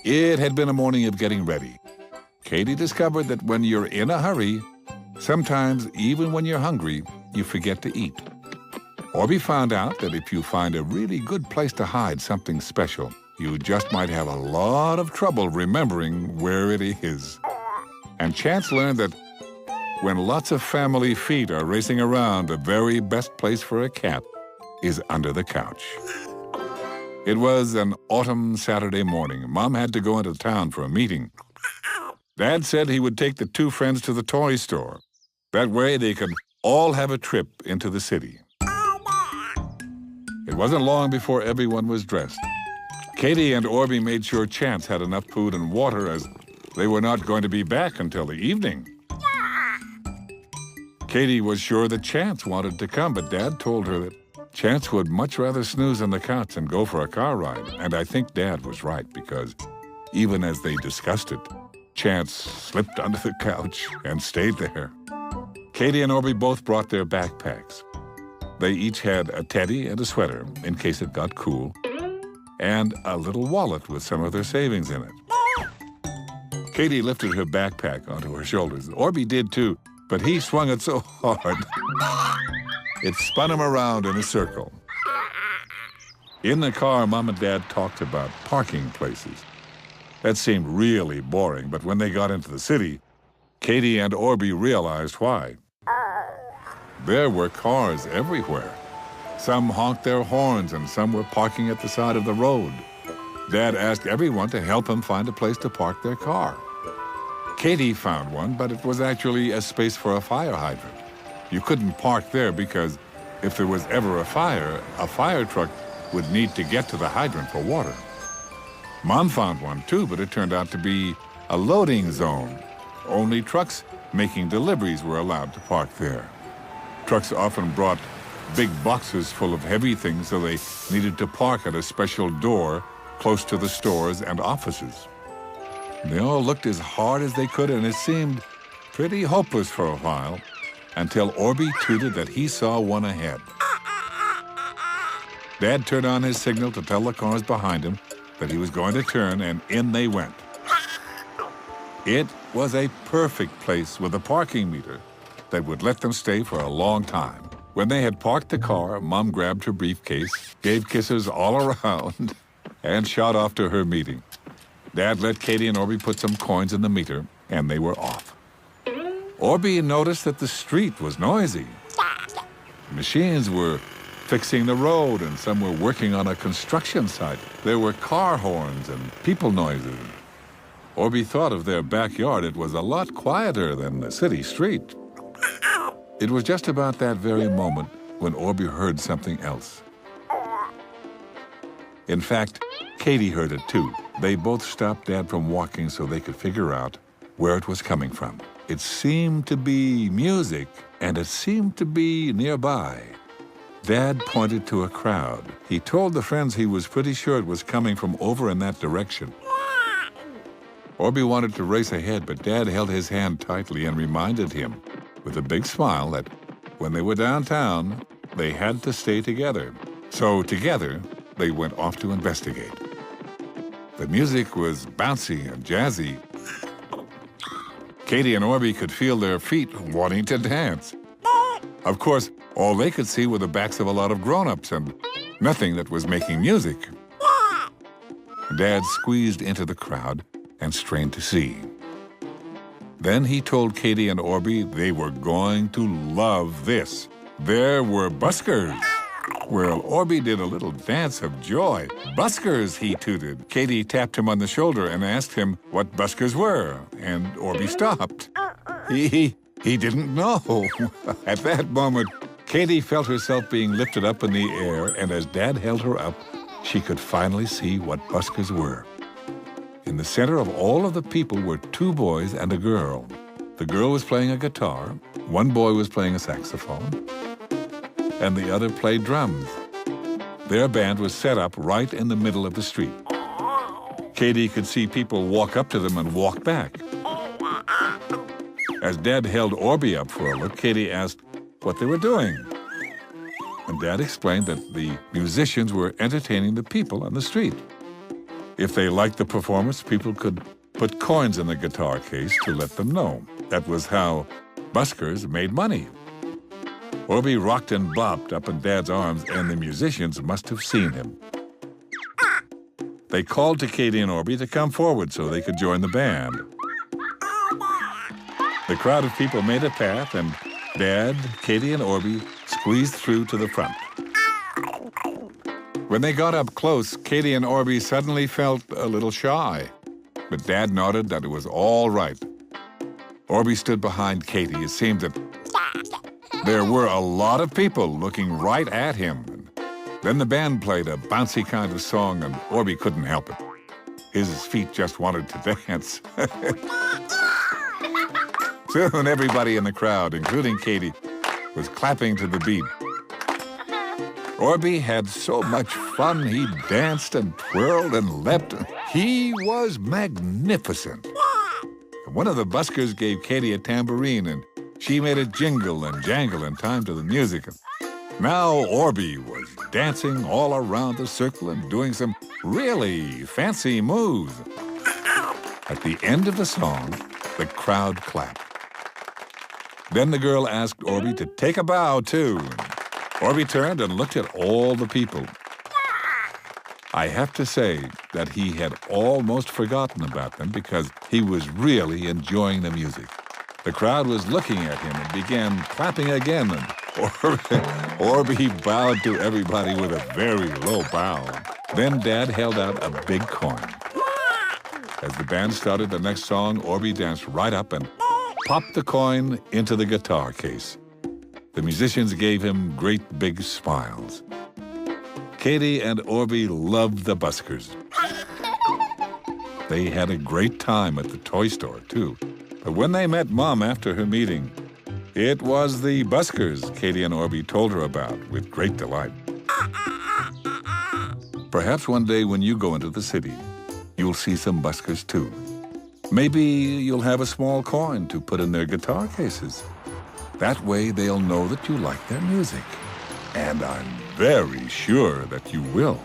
It had been a morning of getting ready. Katie discovered that when you're in a hurry, sometimes even when you're hungry, you forget to eat. Orby found out that if you find a really good place to hide something special, you just might have a lot of trouble remembering where it is. And Chance learned that when lots of family feet are racing around, the very best place for a cat is under the couch. It was an autumn Saturday morning. Mom had to go into town for a meeting. Dad said he would take the two friends to the toy store. That way they could all have a trip into the city. It wasn't long before everyone was dressed. Katie and Orby made sure Chance had enough food and water, as they were not going to be back until the evening. Katie was sure that Chance wanted to come, but Dad told her that Chance would much rather snooze on the couch and go for a car ride. And I think Dad was right, because even as they discussed it, Chance slipped under the couch and stayed there. Katie and Orby both brought their backpacks. They each had a teddy and a sweater in case it got cool, and a little wallet with some of their savings in it. Katie lifted her backpack onto her shoulders. Orby did too, but he swung it so hard, it spun him around in a circle. In the car, Mom and Dad talked about parking places. That seemed really boring, but when they got into the city, Katie and Orby realized why. There were cars everywhere. Some honked their horns and some were parking at the side of the road. Dad asked everyone to help him find a place to park their car. Katie found one, but it was actually a space for a fire hydrant. You couldn't park there because if there was ever a fire truck would need to get to the hydrant for water. Mom found one too, but it turned out to be a loading zone. Only trucks making deliveries were allowed to park there. Trucks often brought big boxes full of heavy things, so they needed to park at a special door close to the stores and offices. They all looked as hard as they could, and it seemed pretty hopeless for a while, until Orby tooted that he saw one ahead. Dad turned on his signal to tell the cars behind him that he was going to turn, and in they went. It was a perfect place with a parking meter that would let them stay for a long time. When they had parked the car, Mom grabbed her briefcase, gave kisses all around, and shot off to her meeting. Dad let Katie and Orby put some coins in the meter, and they were off. Orby noticed that the street was noisy. Machines were fixing the road, and some were working on a construction site. There were car horns and people noises. Orby thought of their backyard. It was a lot quieter than the city street. It was just about that very moment when Orby heard something else. In fact, Katie heard it too. They both stopped Dad from walking so they could figure out where it was coming from. It seemed to be music, and it seemed to be nearby. Dad pointed to a crowd. He told the friends he was pretty sure it was coming from over in that direction. Orby wanted to race ahead, but Dad held his hand tightly and reminded him, with a big smile, that when they were downtown, they had to stay together. So together, they went off to investigate. The music was bouncy and jazzy. Katie and Orby could feel their feet wanting to dance. Of course, all they could see were the backs of a lot of grown-ups and nothing that was making music. Dad squeezed into the crowd and strained to see. Then he told Katie and Orby they were going to love this. There were buskers. Well, Orby did a little dance of joy. Buskers, he tooted. Katie tapped him on the shoulder and asked him what buskers were, and Orby stopped. He didn't know. At that moment, Katie felt herself being lifted up in the air, and as Dad held her up, she could finally see what buskers were. In the center of all of the people were two boys and a girl. The girl was playing a guitar, one boy was playing a saxophone, and the other played drums. Their band was set up right in the middle of the street. Katie could see people walk up to them and walk back. As Dad held Orby up for a look, Katie asked what they were doing. And Dad explained that the musicians were entertaining the people on the street. If they liked the performance, people could put coins in the guitar case to let them know. That was how buskers made money. Orby rocked and bopped up in Dad's arms, and the musicians must have seen him. They called to Katie and Orby to come forward so they could join the band. The crowd of people made a path, and Dad, Katie, and Orby squeezed through to the front. When they got up close, Katie and Orby suddenly felt a little shy, but Dad nodded that it was all right. Orby stood behind Katie. It seemed that there were a lot of people looking right at him. Then the band played a bouncy kind of song, and Orby couldn't help it. His feet just wanted to dance. Soon everybody in the crowd, including Katie, was clapping to the beat. Orby had so much fun. He danced and twirled and leapt. He was magnificent. One of the buskers gave Katie a tambourine, and she made it jingle and jangle in time to the music. Now Orby was dancing all around the circle and doing some really fancy moves. At the end of the song, the crowd clapped. Then the girl asked Orby to take a bow, too. Orby turned and looked at all the people. I have to say that he had almost forgotten about them because he was really enjoying the music. The crowd was looking at him and began clapping again, and Orby bowed to everybody with a very low bow. Then Dad held out a big coin. As the band started the next song, Orby danced right up and popped the coin into the guitar case. The musicians gave him great big smiles. Katie and Orby loved the buskers. They had a great time at the toy store, too. But when they met Mom after her meeting, it was the buskers Katie and Orby told her about with great delight. Perhaps one day when you go into the city, you'll see some buskers, too. Maybe you'll have a small coin to put in their guitar cases. That way they'll know that you like their music. And I'm very sure that you will.